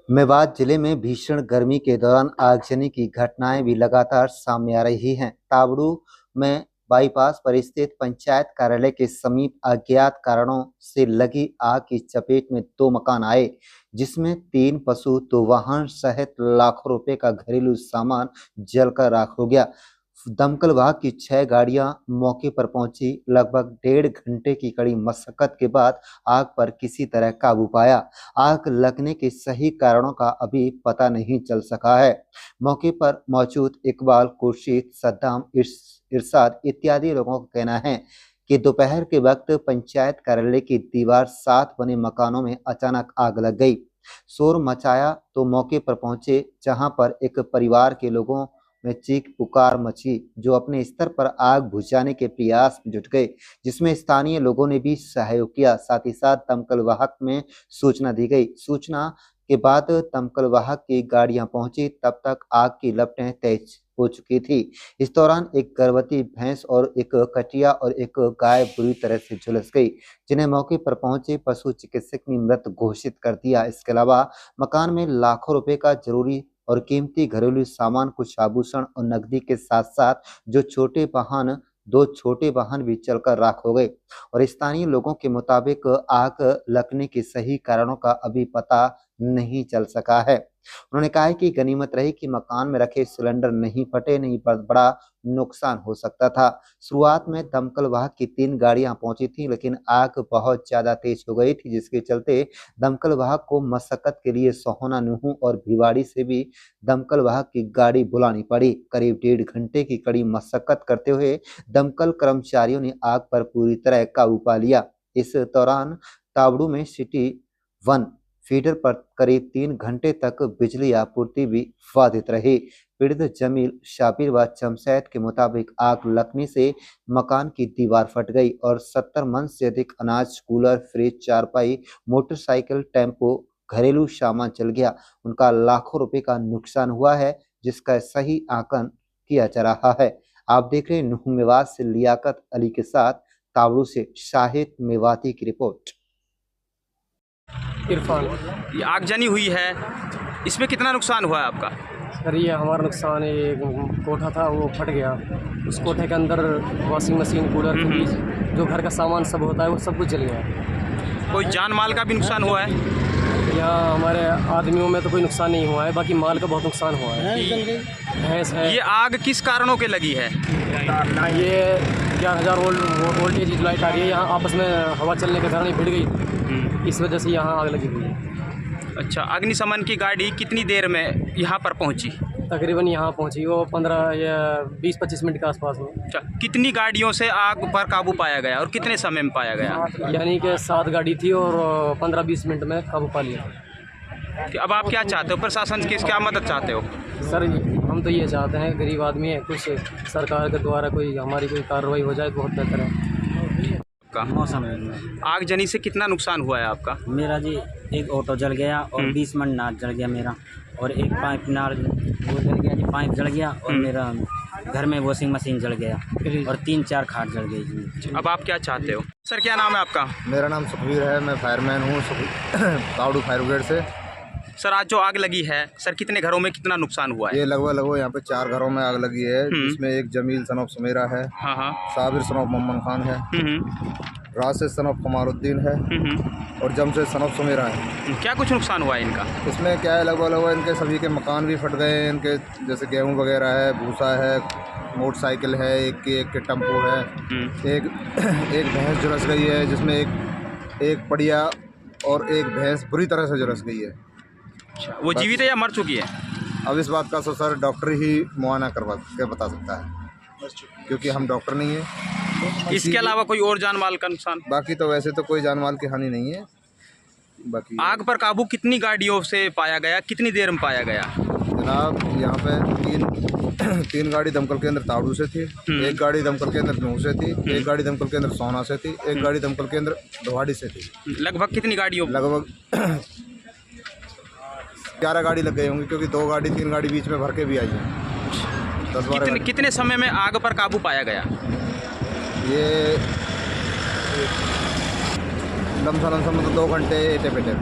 मेवात जिले में भीषण गर्मी के दौरान आगजनी की घटनाएं भी लगातार सामने आ रही हैं। तावड़ू में बाईपास पर स्थित पंचायत कार्यालय के समीप अज्ञात कारणों से लगी आग की चपेट में 2 मकान आए, जिसमें 3 पशु, 2 वाहन सहित लाखों रुपए का घरेलू सामान जलकर राख हो गया। दमकल विभाग की 6 गाड़ियां मौके पर पहुंची। लगभग 1.5 घंटे की कड़ी मशक्कत के बाद आग पर किसी तरह काबू पाया। आग लगने के सही कारणों का अभी पता नहीं चल सका है। मौके पर मौजूद इकबाल, खुर्शीद, सद्दाम, इरशाद इत्यादि लोगों का कहना है कि दोपहर के वक्त पंचायत कार्यालय की दीवार साथ बने मकानों में अचानक आग लग गई। शोर मचाया तो मौके पर पहुंचे, जहां पर एक परिवार के लोगों में चीख पुकार मची, जो अपने स्तर पर आग बुझाने के प्रयास में जुट गए, जिसमें स्थानीय लोगों ने भी सहयोग किया। साथ ही साथ दमकल वाहक में सूचना दी गई। सूचना के बाद दमकल वाहक की गाड़ियां पहुंची, तब तक आग की लपटें तेज हो चुकी थी। इस दौरान एक गर्भवती भैंस और एक कटिया और एक गाय बुरी तरह से झुलस गई, जिन्हें मौके पर पहुंचे पशु चिकित्सक ने मृत घोषित कर दिया। इसके अलावा मकान में लाखों रुपए का जरूरी और कीमती घरेलू सामान, कुछ आभूषण और नकदी के साथ साथ दो छोटे वाहन भी जलकर राख हो गए। और स्थानीय लोगों के मुताबिक आग लगने के सही कारणों का अभी पता नहीं चल सका है। उन्होंने कहा है कि गनीमत रही कि मकान में रखे सिलेंडर नहीं फटे, नहीं पर बड़ा नुकसान हो सकता था। शुरुआत में दमकल वाहक की 3 गाड़ियां पहुंची थी, लेकिन आग बहुत ज्यादा तेज हो गई थी, जिसके चलते दमकल वाहक को मशक्कत के लिए सोहना, नुहू और भिवाड़ी से भी दमकल वाहक की गाड़ी बुलानी पड़ी। करीब 1.5 घंटे की कड़ी मशक्कत करते हुए दमकल कर्मचारियों ने आग पर पूरी तरह काबू पा लिया। इस दौरान तावड़ू में सिटी 1 फीडर पर करीब 3 घंटे तक बिजली आपूर्ति भी बाधित रही। पीड़ित जमील, शाबिर व जमशेद के मुताबिक आग लगने से मकान की दीवार फट गई और 70 मन से अधिक अनाज, कूलर, फ्रिज, चारपाई, मोटरसाइकिल, टेम्पो, घरेलू सामान जल गया। उनका लाखों रुपए का नुकसान हुआ है, जिसका सही आकलन किया जा रहा है। आप देख रहे हैं नुहू मेवात से लियाकत अली के साथ तावड़ू से शाहिद मेवाती की रिपोर्ट। इरफान, ये आगजनी हुई है, इसमें कितना नुकसान हुआ है आपका? सर ये हमारा नुकसान है। एक कोठा था वो फट गया। उस कोठे के अंदर वॉशिंग मशीन, कूलर, फ्रिज, जो घर का सामान सब होता है वो सब कुछ जल गया। कोई जान माल का भी नुकसान हुआ है? यहाँ हमारे आदमियों में तो कोई नुकसान नहीं हुआ है, बाकी माल का बहुत नुकसान हुआ है। भैंस है। ये आग किस कारणों के लगी है? ये 11,000 वोल्टेज लाइट आ रही है, यहाँ आपस में हवा चलने के कारण भिड़ गई, इस वजह से यहाँ आग लगी हुई है। अच्छा, अग्निशमन की गाड़ी कितनी देर में यहाँ पर पहुँची? तकरीबन यहाँ पहुँची वो 15 या 20-25 मिनट के आसपास में। अच्छा, कितनी गाड़ियों से आग पर काबू पाया गया और कितने समय में पाया गया? यानी कि 7 गाड़ी थी और 15-20 मिनट में काबू पा लिया। कि अब आप क्या चाहते हो? प्रशासन की क्या मदद चाहते हो? सर हम तो ये चाहते हैं, गरीब आदमी है, कुछ सरकार के द्वारा कोई हमारी कोई कार्रवाई हो जाए तो बहुत बेहतर है। मौसम आगजनी से कितना नुकसान हुआ है आपका? मेरा जी एक ऑटो जल गया और 20 मन नाद जल गया मेरा, और एक पाइप नार वो जल गया जी, पाइप जल गया, और मेरा घर में वॉशिंग मशीन जल गया और 3-4 खाट जल गई जी। अब आप क्या चाहते हो? सर क्या नाम है आपका? मेरा नाम सुखवीर है, मैं फायरमैन हूँ तावड़ू फायर ब्रिगेड से। सर आज जो आग लगी है, सर कितने घरों में कितना नुकसान हुआ है? ये लगभग यहाँ पे 4 घरों में आग लगी है, जिसमें एक जमील सनोफ सुमेरा है, हाँ, साबिर सनोफ मोहम्मद खान है, राशिद सनोफ कमारुद्दीन है और जमशेद सनोफ सुमेरा है। क्या कुछ नुकसान हुआ है इनका? इसमें क्या है, लगभग इनके सभी के मकान भी फट गए हैं। इनके जैसे गेहूँ वगैरह है, भूसा है, मोटरसाइकिल है, एक के टेम्पो है, एक भैंस झुलस गई है, जिसमें एक पड़िया और एक भैंस बुरी तरह से झुलस गई है। वो जीवित है या मर चुकी है? अब इस बात का तो सर डॉक्टर ही मुआयना करवा के बता सकता है, क्योंकि हम डॉक्टर नहीं है। इसके अलावा कोई और जान माल का नुकसान? बाकी तो वैसे तो कोई जान माल की हानि नहीं है। बाकी आग पर काबू कितनी गाड़ियों से पाया गया, कितनी देर में पाया गया? जनाब यहाँ पे 3 गाड़ी दमकल केंद्र तावड़ू से थी, एक गाड़ी दमकल केंद्र नूह से थी, एक गाड़ी दमकल केंद्र सोना से थी, एक गाड़ी दमकल केंद्र भिवाड़ी से थी। लगभग कितनी गाड़ियों? लगभग 11 गाड़ी लग गई होंगी, क्योंकि 2 गाड़ी 3 गाड़ी बीच में भर के भी आई है। 10-12 कितने समय में आग पर काबू पाया गया? ये लमसम तो 2 घंटे एटे पेटे।